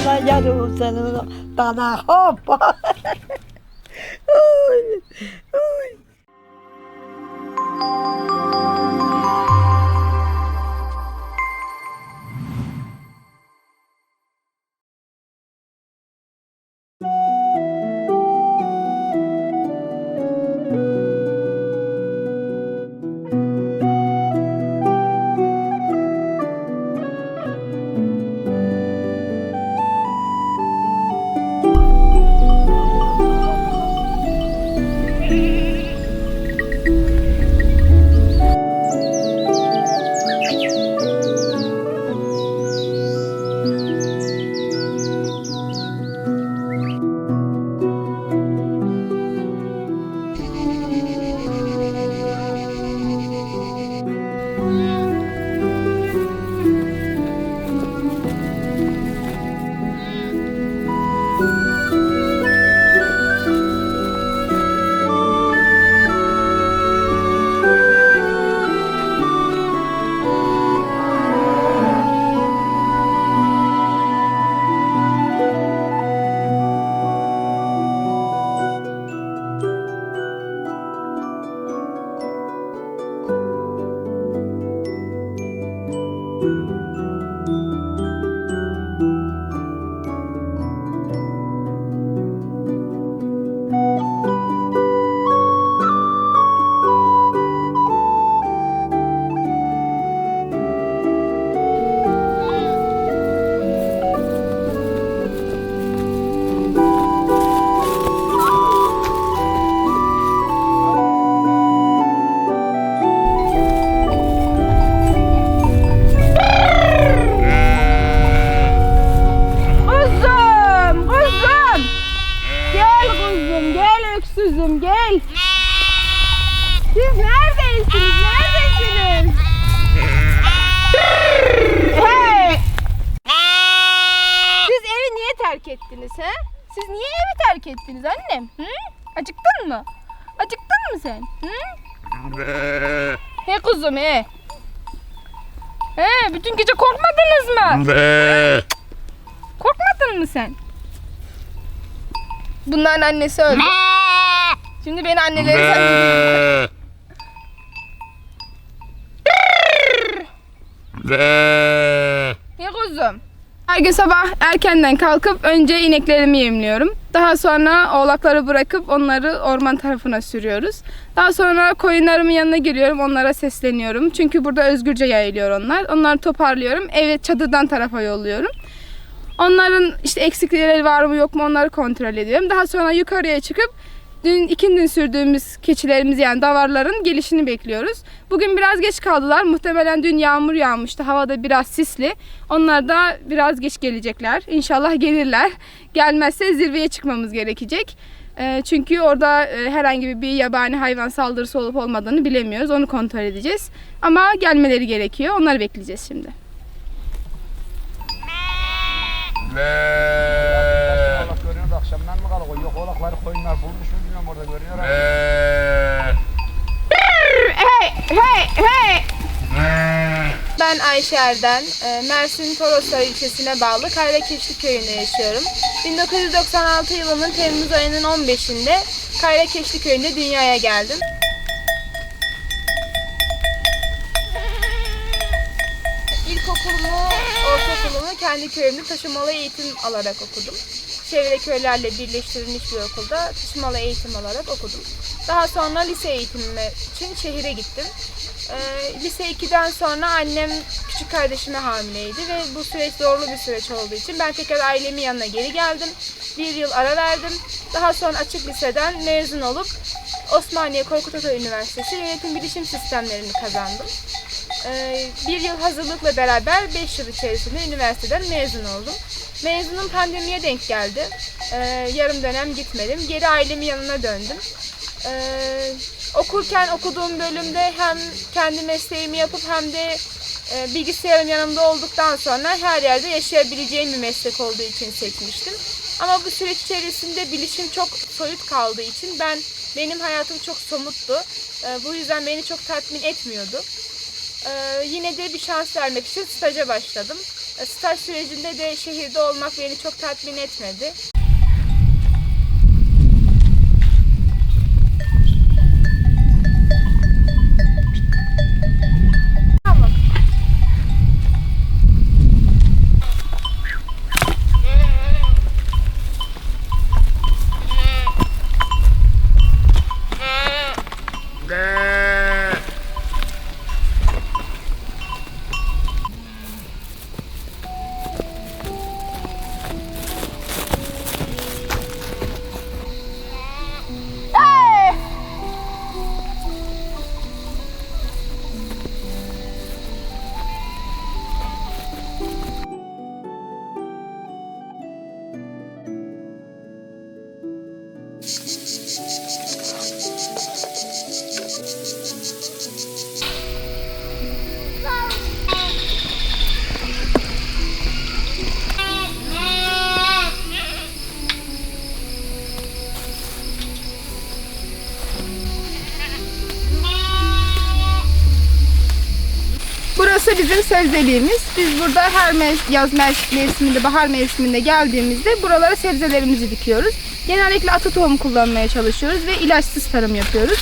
dana yarım senin dana hoppa. Oy, oy. Kuzum gel. Siz neredesiniz? Neredesiniz? Hey! Siz evi niye terk ettiniz he? Siz niye evi terk ettiniz annem? Hı? Acıktın mı? Acıktın mı sen? Hı? He kuzum he. He, bütün gece korkmadınız mı? Korkmadın mı sen? Bunların annesi öldü. Şimdi beni anneleri sanırım. Ya kuzum. Her gün sabah erkenden kalkıp önce ineklerimi yemliyorum. Daha sonra oğlakları bırakıp onları orman tarafına sürüyoruz. Daha sonra koyunlarımın yanına giriyorum, onlara sesleniyorum. Çünkü burada özgürce yayılıyor onlar. Onları toparlıyorum, eve çadırdan tarafa yolluyorum. Onların işte eksikleri var mı yok mu onları kontrol ediyorum. Daha sonra yukarıya çıkıp dün ikindin sürdüğümüz keçilerimiz yani davarların gelişini bekliyoruz. Bugün biraz geç kaldılar. Muhtemelen dün yağmur yağmıştı. Havada biraz sisli. Onlar da biraz geç gelecekler. İnşallah gelirler. Gelmezse zirveye çıkmamız gerekecek. Çünkü orada herhangi bir yabani hayvan saldırısı olup olmadığını bilemiyoruz. Onu kontrol edeceğiz. Ama gelmeleri gerekiyor. Onları bekleyeceğiz şimdi. Oğlak görünüyor da akşamdan mı kalıyor? Yok oğlakları koyunlar bulmuş mu bilmiyorum orada görünüyor ama. Hey hey hey. Ben Ayşe Erden, Mersin Toroslar ilçesine bağlı Kayrakeşli köyünde yaşıyorum. 1996 yılının Temmuz ayının 15'inde Kayrakeşli köyünde dünyaya geldim. İlkokulumu, ortaokulumu kendi köyümde taşımalı eğitim alarak okudum. Çevre köylerle birleştirilmiş bir okulda taşımalı eğitim alarak okudum. Daha sonra lise eğitimim için şehire gittim. Lise 2'den sonra annem küçük kardeşime hamileydi ve bu süreç zorlu bir süreç olduğu için ben tekrar ailemin yanına geri geldim. Bir yıl ara verdim. Daha sonra açık liseden mezun olup Osmaniye Korkut Ata Üniversitesi Yönetim Bilişim Sistemlerini kazandım. Bir yıl hazırlıkla beraber 5 yıl içerisinde üniversiteden mezun oldum. Mezunum pandemiye denk geldi. Yarım dönem gitmedim. Geri ailemin yanına döndüm. Okurken okuduğum bölümde hem kendi mesleğimi yapıp hem de bilgisayarım yanımda olduktan sonra her yerde yaşayabileceğim bir meslek olduğu için seçmiştim. Ama bu süreç içerisinde bilişim çok soyut kaldığı için benim hayatım çok somuttu. Bu yüzden beni çok tatmin etmiyordu. Yine de bir şans vermek için staja başladım. Staj sürecinde de şehirde olmak beni çok tatmin etmedi. Tamam. Burası bizim sebzeliğimiz. Biz burada her yaz mevsiminde, bahar mevsiminde geldiğimizde buralara sebzelerimizi dikiyoruz. Genellikle atı tohum kullanmaya çalışıyoruz ve ilaçsız tarım yapıyoruz.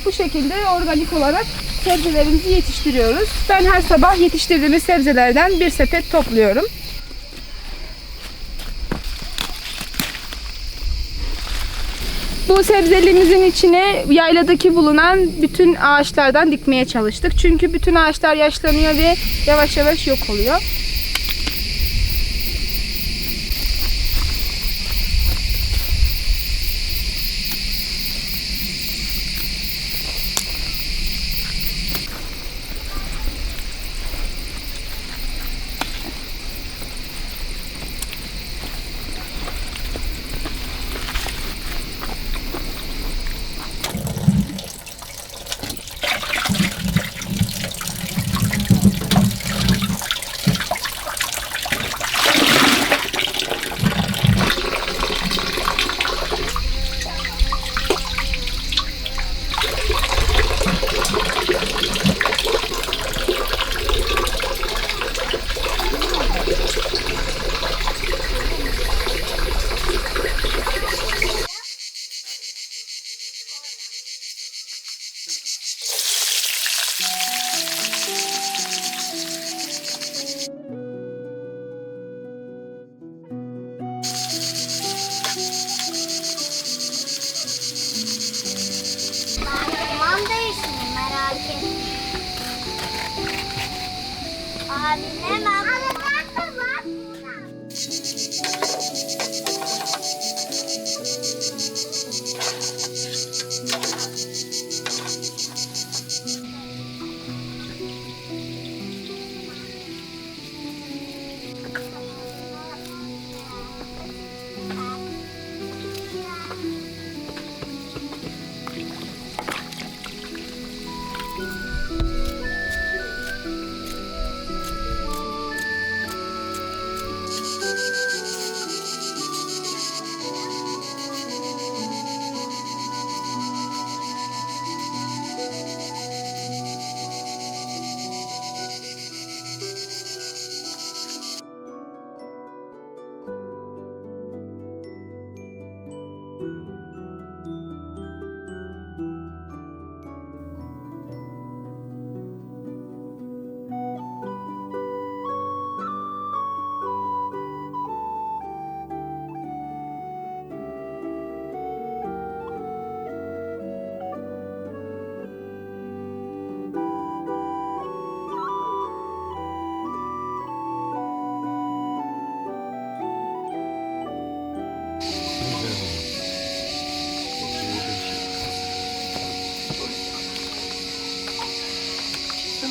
Bu şekilde organik olarak sebzelerimizi yetiştiriyoruz. Ben her sabah yetiştirdiğimiz sebzelerden bir sepet topluyorum. Bu sebzeliğimizin içine yayladaki bulunan bütün ağaçlardan dikmeye çalıştık. Çünkü bütün ağaçlar yaşlanıyor ve yavaş yavaş yok oluyor.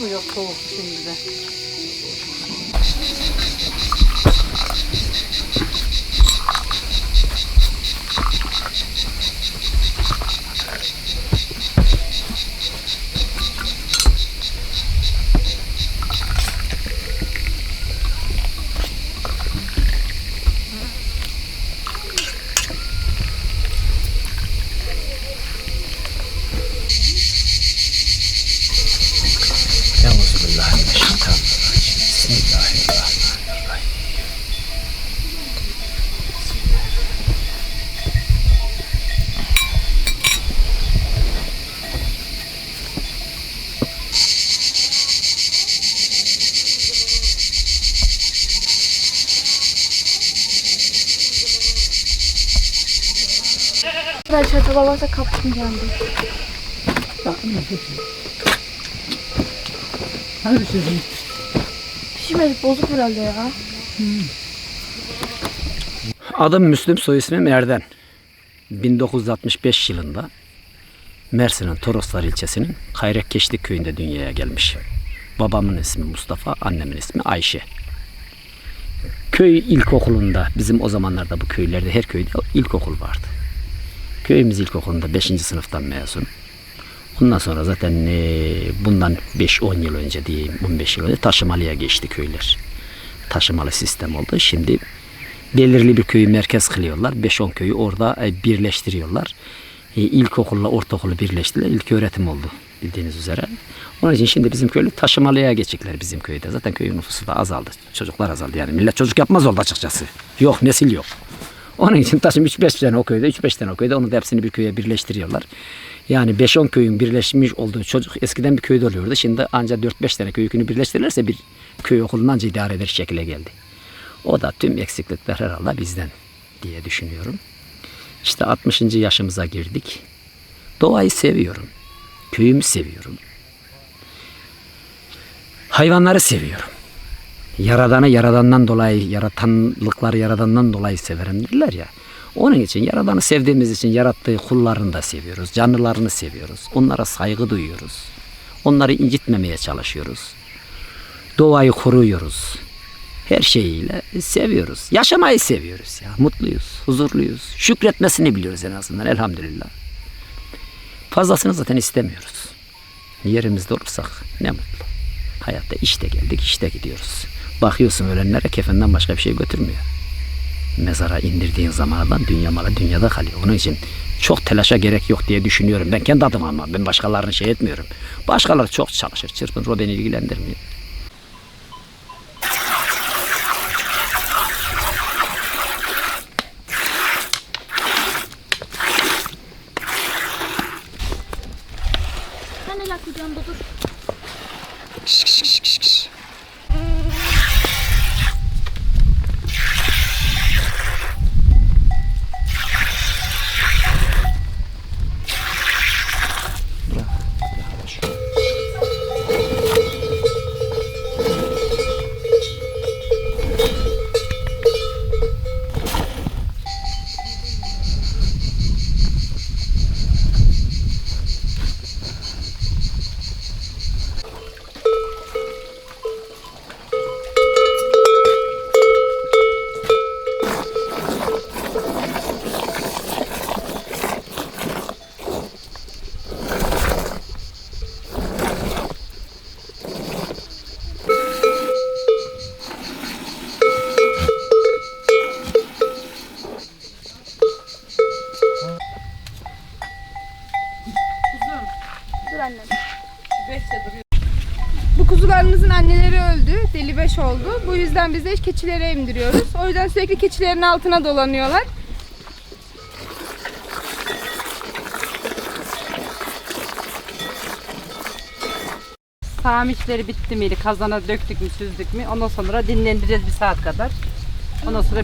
Bu yok soğuk şimdi de. Euzubillahimineşşeytanirracim. Ben çatala varsa kaptım geldi. Hadi pişirdin. Pişmedi, bozuk herhalde ya. Adım Müslüm, soy ismim Erden. 1965 yılında Mersin'in Toroslar ilçesinin Kayrekkeşlik köyünde dünyaya gelmiş. Babamın ismi Mustafa, annemin ismi Ayşe. Köy ilkokulunda, bizim o zamanlarda bu köylerde her köyde ilkokul vardı. Köyümüz ilkokulunda 5. sınıftan mezun. Ondan sonra zaten bundan 5-10 yıl önce diyeyim, 15 yıl önce taşımalıya geçti köyler. Taşımalı sistem oldu. Şimdi belirli bir köyü merkez kılıyorlar. 5-10 köyü orada birleştiriyorlar. İlkokulla ortaokulu birleştiler. İlköğretim oldu bildiğiniz üzere. Onun için şimdi bizim köylü taşımalıya geçecekler bizim köyde. Zaten köyün nüfusu da azaldı. Çocuklar azaldı yani. Millet çocuk yapmaz oldu açıkçası. Yok, nesil yok. Onun için taşım 3-5 tane o köyde, 3-5 tane o köyde. Onu da hepsini bir köye birleştiriyorlar. Yani 5-10 köyün birleşmiş olduğu çocuk eskiden bir köyde oluyordu. Şimdi ancak 4-5 tane köyünü birleştirirlerse bir köy okulundan anca idare eder şekilde geldi. O da tüm eksiklikler herhalde bizden diye düşünüyorum. İşte 60. yaşımıza girdik. Doğayı seviyorum. Köyümü seviyorum. Hayvanları seviyorum. Yaradanı yaradandan dolayı, yaratanlıkları yaradandan dolayı severendirler ya. Onun için yaradanı sevdiğimiz için yarattığı kullarını da seviyoruz. Canlılarını seviyoruz. Onlara saygı duyuyoruz. Onları incitmemeye çalışıyoruz. Doğayı koruyoruz. Her şeyiyle seviyoruz. Yaşamayı seviyoruz ya. Mutluyuz, huzurluyuz. Şükretmesini biliyoruz en azından, elhamdülillah. Fazlasını zaten istemiyoruz. Yerimizde olursak ne mutlu. Hayatta işte geldik, işte gidiyoruz. Bakıyorsun ölenlere kefenden başka bir şey götürmüyor. Mezara indirdiğin zamandan dünya malı dünyada kalıyor. Onun için çok telaşa gerek yok diye düşünüyorum. Ben kendi adıma, ama ben başkalarını şey etmiyorum. Başkaları çok çalışır, çırpınır, o beni ilgilendirmiyor. Sen neler kucağımda dur. Bu kuzularımızın anneleri öldü. Deli 5 oldu. Bu yüzden biz de keçilere emdiriyoruz. O yüzden sürekli keçilerin altına dolanıyorlar. Sağım işleri bitti miydi? Kazana döktük mü, süzdük mü? Ondan sonra dinlendireceğiz bir saat kadar. Ondan sonra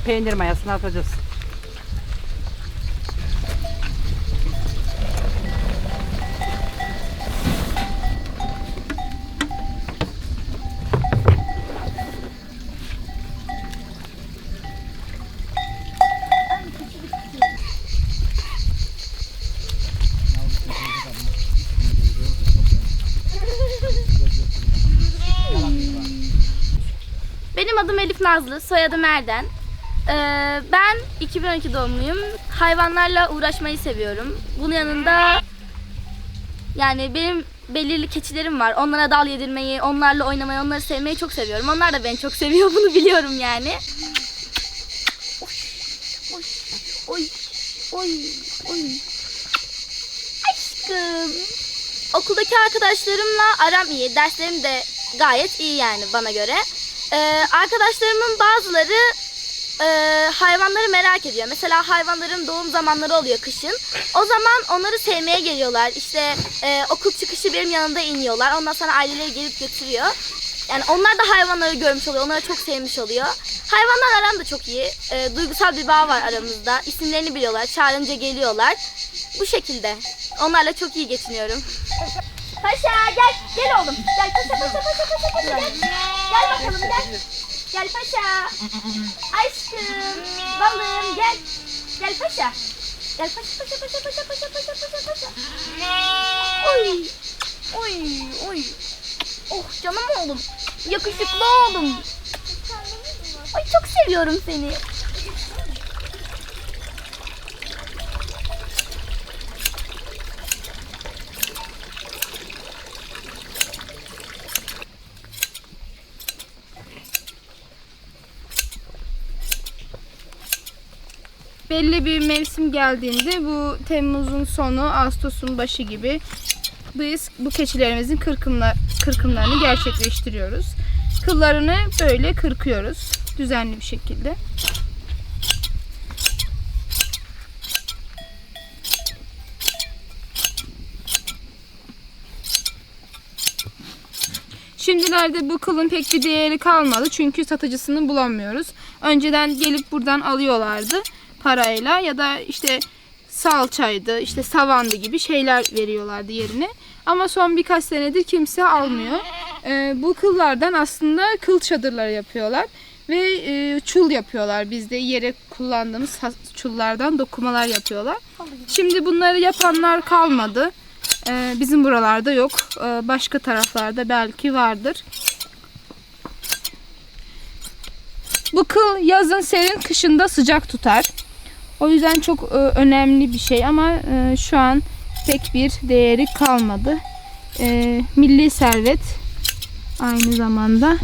peynir mayasını atacağız. Benim adım Elif Nazlı, soyadım Erden. Ben 2012 doğumluyum. Hayvanlarla uğraşmayı seviyorum. Bunun yanında yani benim belirli keçilerim var. Onlara dal yedirmeyi, onlarla oynamayı, onları sevmeyi çok seviyorum. Onlar da beni çok seviyor, bunu biliyorum yani. Oy, oy, oy, oy. Aşkım. Okuldaki arkadaşlarımla aram iyi. Derslerim de gayet iyi yani bana göre. Arkadaşlarımın bazıları hayvanları merak ediyor. Mesela hayvanların doğum zamanları oluyor kışın. O zaman onları sevmeye geliyorlar. İşte okul çıkışı benim yanımda iniyorlar. Ondan sonra aileleri gelip götürüyor. Yani onlar da hayvanları görmüş oluyor. Onları çok sevmiş oluyor. Hayvanlar aram da çok iyi. Duygusal bir bağ var aramızda. İsimlerini biliyorlar. Çağırınca geliyorlar. Bu şekilde. Onlarla çok iyi geçiniyorum. Paşa gel. Gel oğlum. Gel paşa gel. Gel bakalım gel. Gel paşa. Aşkım. Balım gel. Gel paşa. Gel paşa. Oy. Oy. Oh canım oğlum. Yakışıklı oğlum. Ay çok seviyorum seni. Belli bir mevsim geldiğinde bu Temmuz'un sonu, Ağustos'un başı gibi biz bu keçilerimizin kırkımlarını gerçekleştiriyoruz. Kıllarını böyle kırkıyoruz düzenli bir şekilde. Şimdilerde bu kılın pek bir değeri kalmadı çünkü satıcısını bulamıyoruz. Önceden gelip buradan alıyorlardı parayla ya da işte salçaydı, işte savandı gibi şeyler veriyorlardı yerine. Ama son birkaç senedir kimse almıyor. Bu kıllardan aslında kıl çadırları yapıyorlar ve çul yapıyorlar. Bizde yere kullandığımız çullardan dokumalar yapıyorlar. Şimdi bunları yapanlar kalmadı. Bizim buralarda yok. Başka taraflarda belki vardır. Bu kıl yazın serin, kışında sıcak tutar. O yüzden çok önemli bir şey ama şu an pek bir değeri kalmadı. Milli servet aynı zamanda.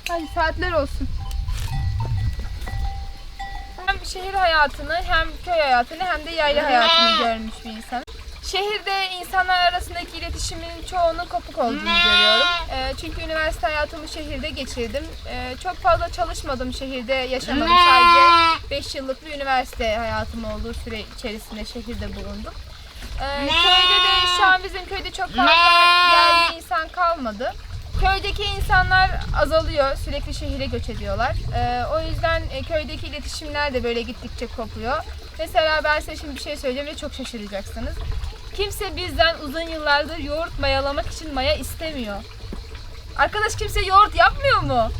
Hadi saatler olsun. Hem şehir hayatını hem köy hayatını hem de yayla hayatını görmüş bir insan. Şehirde insanlar arasındaki iletişimin çoğunun kopuk olduğunu görüyorum. Çünkü üniversite hayatımı şehirde geçirdim. Çok fazla çalışmadım, şehirde yaşamadım. Sadece 5 yıllık bir üniversite hayatım olduğu süre içerisinde şehirde bulundum. Köyde de şu an bizim köyde çok fazla yerli insan kalmadı. Köydeki insanlar azalıyor, sürekli şehire göç ediyorlar. O yüzden köydeki iletişimler de böyle gittikçe kopuyor. Mesela ben size şimdi bir şey söyleyeceğim ve çok şaşıracaksınız. Kimse bizden uzun yıllardır yoğurt mayalamak için maya istemiyor. Arkadaş kimse yoğurt yapmıyor mu?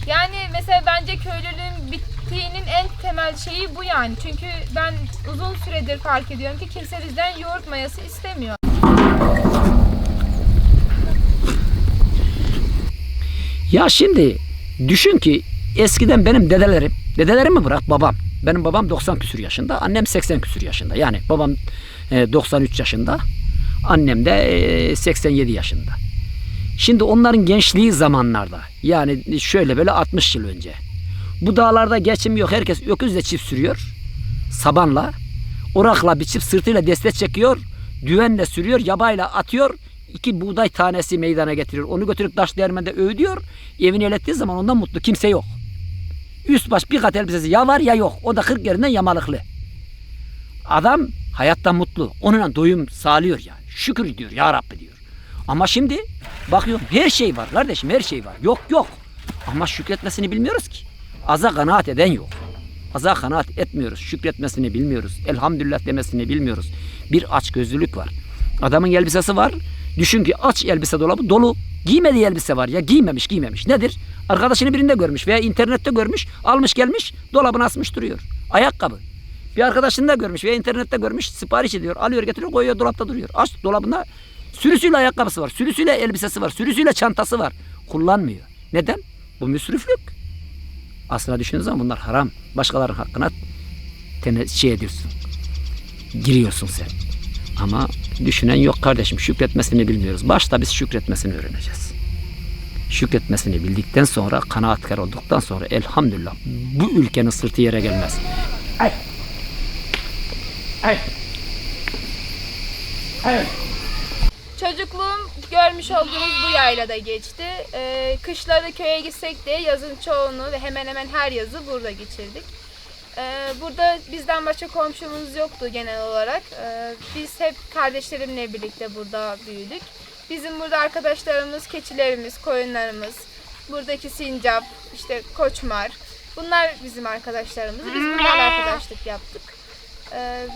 Yani mesela bence köylülüğün bittiğinin en temel şeyi bu yani. Çünkü ben uzun süredir fark ediyorum ki kimse bizden yoğurt mayası istemiyor. Ya şimdi düşün ki eskiden benim dedelerimi bırak babam. Benim babam 90 küsür yaşında, annem 80 küsür yaşında. Yani babam 93 yaşında, annem de 87 yaşında. Şimdi onların gençliği zamanlarda, yani şöyle böyle 60 yıl önce. Bu dağlarda geçim yok, herkes öküzle çift sürüyor, sabanla, orakla biçip sırtıyla destek çekiyor, düvenle sürüyor, yabayla atıyor. 2 buğday tanesi meydana getiriyor. Onu götürüp taş değirmende öğüdüyor. Evine ilettiği zaman ondan mutlu kimse yok. Üst baş bir kat elbisesi ya var ya yok. O da 40 yerinden yamalıklı. Adam hayattan mutlu. Onunla doyum sağlıyor yani. Şükür diyor ya Rabbi diyor. Ama şimdi bakıyorum her şey var kardeşim, her şey var. Yok. Ama şükretmesini bilmiyoruz ki. Aza kanaat eden yok. Aza kanaat etmiyoruz. Şükretmesini bilmiyoruz. Elhamdülillah demesini bilmiyoruz. Bir açgözlülük var. Adamın elbisesi var. Düşün ki aç elbise dolabı dolu. Giymediği elbise var ya. Giymemiş. Nedir? Arkadaşını birinde görmüş veya internette görmüş. Almış gelmiş dolabına asmış duruyor. Ayakkabı. Bir arkadaşını da görmüş veya internette görmüş. Sipariş ediyor. Alıyor getiriyor koyuyor dolapta duruyor. Aç dolabında sürüsüyle ayakkabısı var. Sürüsüyle elbisesi var. Sürüsüyle çantası var. Kullanmıyor. Neden? Bu müsriflik. Aslında düşündüğünüz zaman bunlar haram. Başkalarının hakkına ediyorsun. Giriyorsun sen. Ama düşünen yok kardeşim. Şükretmesini bilmiyoruz. Başta biz şükretmesini öğreneceğiz. Şükretmesini bildikten sonra, kanaatkar olduktan sonra elhamdülillah bu ülkenin sırtı yere gelmez. Çocukluğum görmüş olduğunuz bu yaylada geçti. Kışları köye gitsek de yazın çoğunu ve hemen hemen her yazı burada geçirdik. Burada bizden başka komşumuz yoktu genel olarak. Biz hep kardeşlerimle birlikte burada büyüdük. Bizim burada arkadaşlarımız, keçilerimiz, koyunlarımız, buradaki sincap, işte koçmar. Bunlar bizim arkadaşlarımız. Biz bunlarla arkadaşlık yaptık.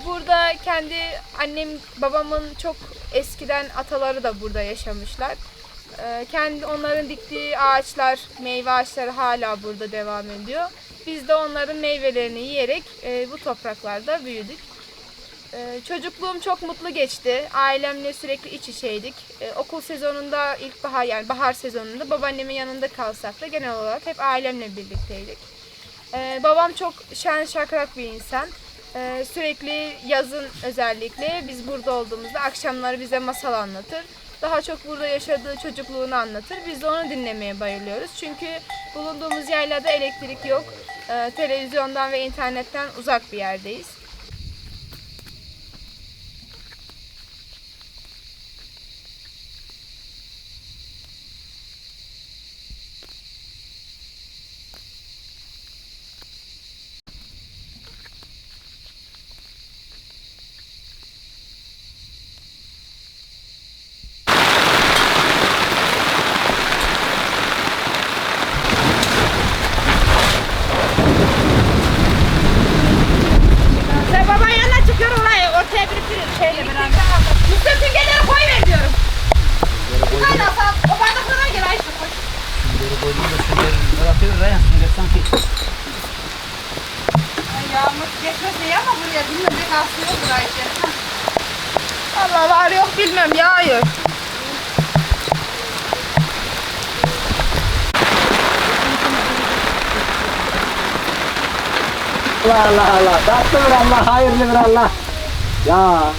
Burada kendi annem, babamın çok eskiden ataları da burada yaşamışlar. Kendi onların diktiği ağaçlar, meyve ağaçları hala burada devam ediyor. Biz de onların meyvelerini yiyerek bu topraklarda büyüdük. Çocukluğum çok mutlu geçti. Ailemle sürekli iç içeydik. Okul sezonunda, ilkbahar yani bahar sezonunda babaannemin yanında kalsak da genel olarak hep ailemle birlikteydik. Babam çok şen şakrak bir insan. Sürekli yazın özellikle biz burada olduğumuzda akşamları bize masal anlatır. Daha çok burada yaşadığı çocukluğunu anlatır. Biz de onu dinlemeye bayılıyoruz. Çünkü bulunduğumuz yerlerde elektrik yok. Televizyondan ve internetten uzak bir yerdeyiz. Allah var yok bilmem yağıyor. Allah. Tatlı bir Allah, hayırlı bir Allah. Ya.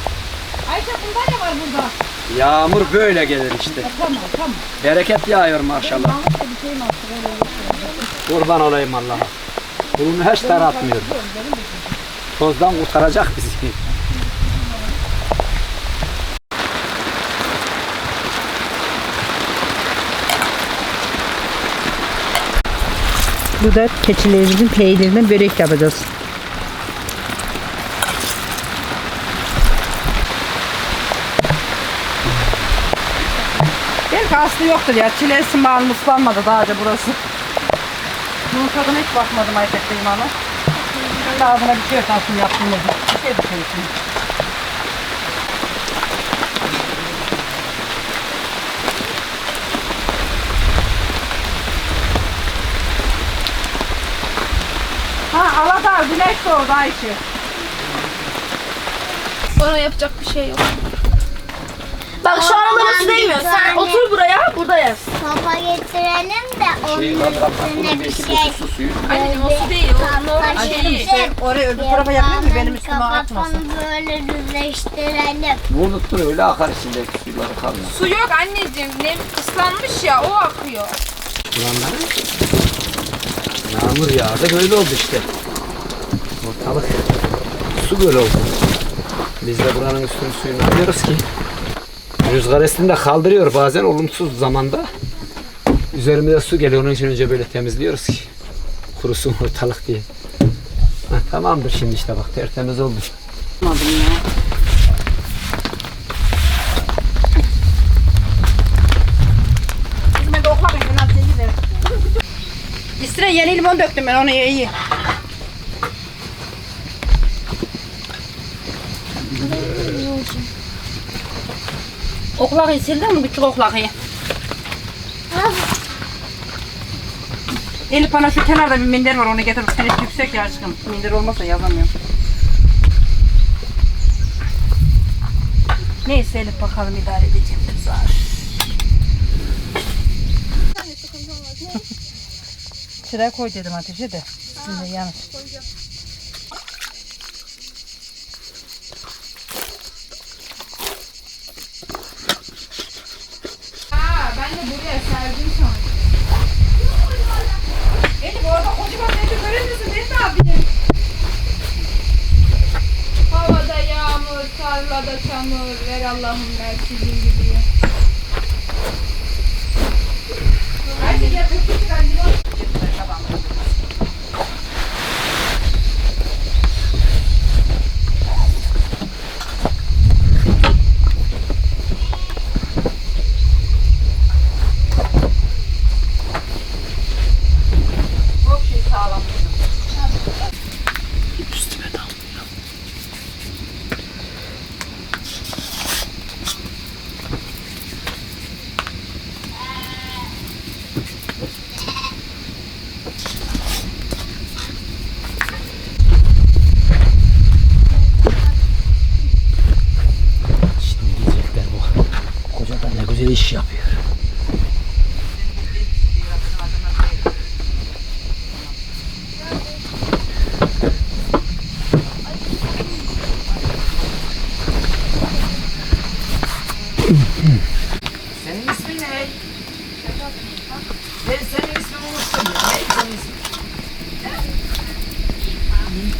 Ayşe bunda ne var burada? Yağmur böyle gelir işte. Tamam. Bereket yağıyor maşallah. Kurban olayım Allah'a. Bunu hiç taratmıyor. Tozdan kurtaracak bizi. Burada keçilerimizin peynirinden börek yapacağız. Belki aslı yoktur ya. Çilesi malum ıslanmadı daha önce burası. Bunun tadına hiç bakmadım Ayşek'teyim ama. Ağzına bir şey yok aslında yaptığımda. Bir şey düşünüyorsun. Ha Aladağ güneş doğdu Ayşe. Ona yapacak bir şey yok. Bak şu an bana su değmiyor. Sen otur buraya, burada yaz. Sopa getirelim de onun üstüne bir şey. Anneciğim o su değil, o normal şeyi. Oraya öbür tarafa yapayım mı benim üstüme atmasın. Kapatalım böyle düzleştirelim. Vurduktur öyle akar içindeki suları kalmaz. Su yok anneciğim, nem ıslanmış ya o akıyor. Buranlar yağmur yağdı böyle oldu işte. Ortalık su böyle oldu. Biz de buranın üstünü suyunu alıyoruz ki rüzgar esinde kaldırıyor bazen olumsuz zamanda. Üzerimize su geliyor onun için önce böyle temizliyoruz ki kurusun ortalık diye. Ha, tamamdır şimdi işte bak tertemiz oldu. Üstüne yeni limon döktüm ben onu iyi. Oklakıyı sildin mi? Küçük oklakıyı. Elif bana şu kenarda bir minder var onu getir. Sen hiç yüksek ya aşkım. Minder olmazsa yazamıyorum. Neyse Elif bakalım idare edeceğim. Zar. Şuraya koy dedim ateşe de. Şimdi yanır. Ben de buraya serdim sonra. Elif orada kocaman neti görür müsün? Ben ne yapayım? Havada yağmur, tarlada çamur, ver Allah'ım merkezin gibi.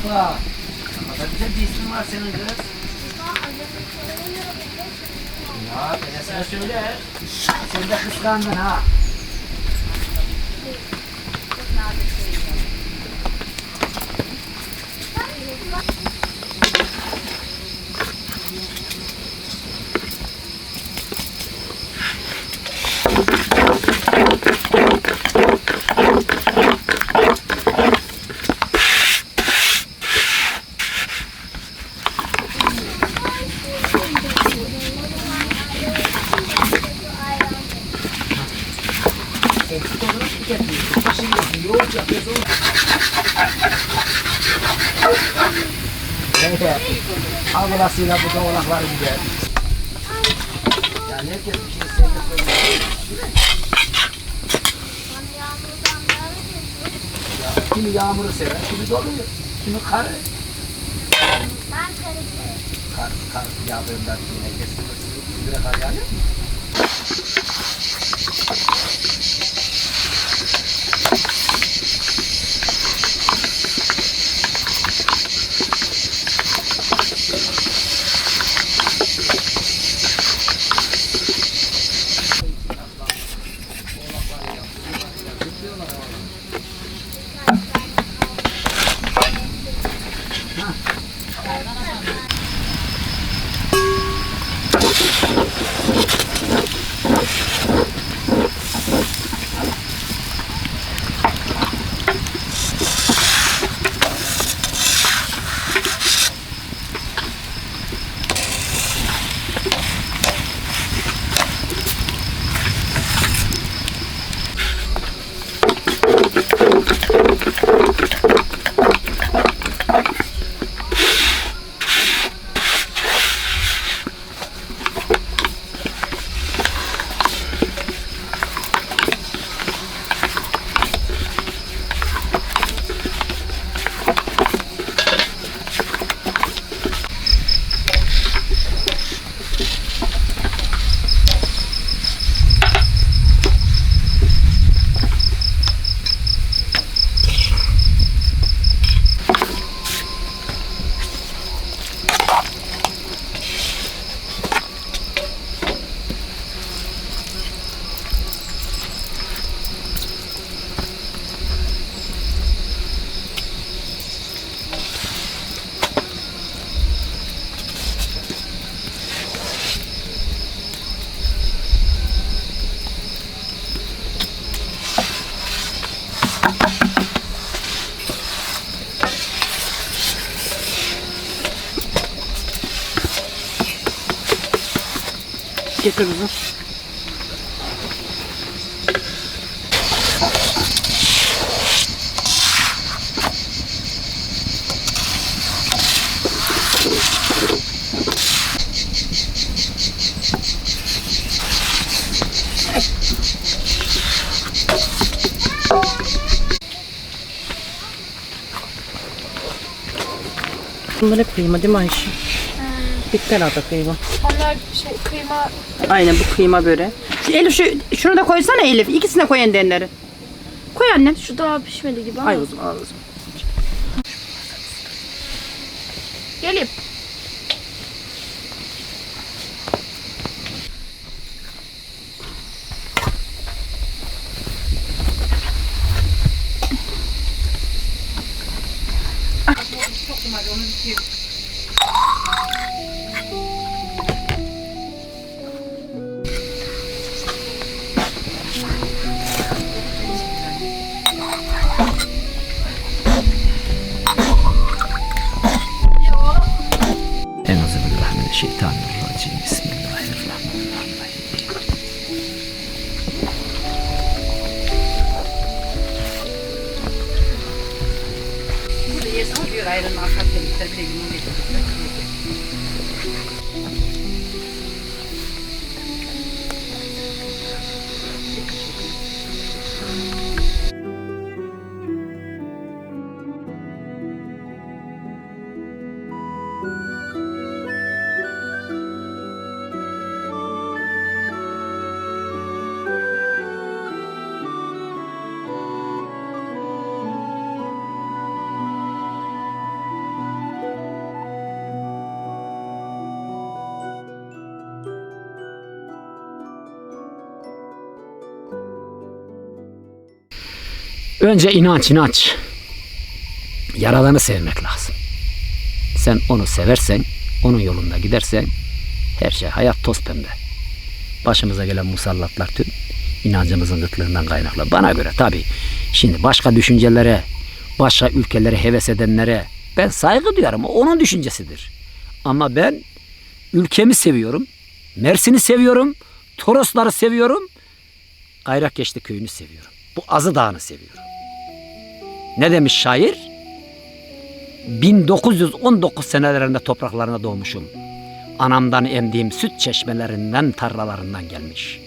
Bak. Ne kadar güzel bir ismin var senin kız. Ya Enes'e söyle. Sen de kıskandın ha. Ablasıyla bu da oğlakları gider. Yani herkes bir şey sevmek ya, kimi yağmuru sever, kimi doluyor, kimi karı. Ben karıştırdım. Kar yağdığında yine kesilmesi, bir kar yağıyor. Getir kızım. Bunlar hep kıyma değil mi Ayşe? Bitti herhalde kıyma. Onlar kıyma. Aynen bu kıyma böyle. Elif şunu da koysana Elif. İkisine koy endenleri. Koy annem. Şu daha pişmedi gibi ama. Ay uzun al uzun. Gelip. Euzubillahimineşşeytanirracim. Bismillahirrahmanirrahim. Burada yersin diyor ayranın arka bir de limon getirdik. Önce inanç. Yaradanı sevmek lazım. Sen onu seversen, onun yolunda gidersen her şey, hayat toz pembe. Başımıza gelen musallatlar tüm inancımızın kıtlığından kaynaklı. Bana göre tabii. Şimdi başka düşüncelere, başka ülkelere heves edenlere ben saygı duyarım. O onun düşüncesidir. Ama ben ülkemi seviyorum. Mersin'i seviyorum. Torosları seviyorum. Kayrakkeşli köyünü seviyorum. Bu Azı Dağı'nı seviyorum. Ne demiş şair? 1919 senelerinde topraklarına doğmuşum. Anamdan emdiğim süt çeşmelerinden, tarlalarından gelmiş.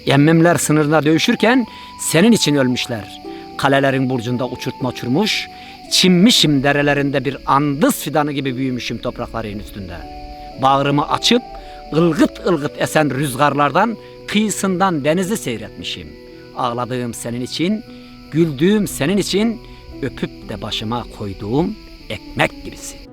Emmimler sınırına dövüşürken senin için ölmüşler. Kalelerin burcunda uçurtma uçurmuş, çimmişim derelerinde bir andız fidanı gibi büyümüşüm toprakların üstünde. Bağrımı açıp ılgıt ılgıt esen rüzgarlardan, kıyısından denizi seyretmişim. Ağladığım senin için, güldüğüm senin için, öpüp de başıma koyduğum ekmek gibisin.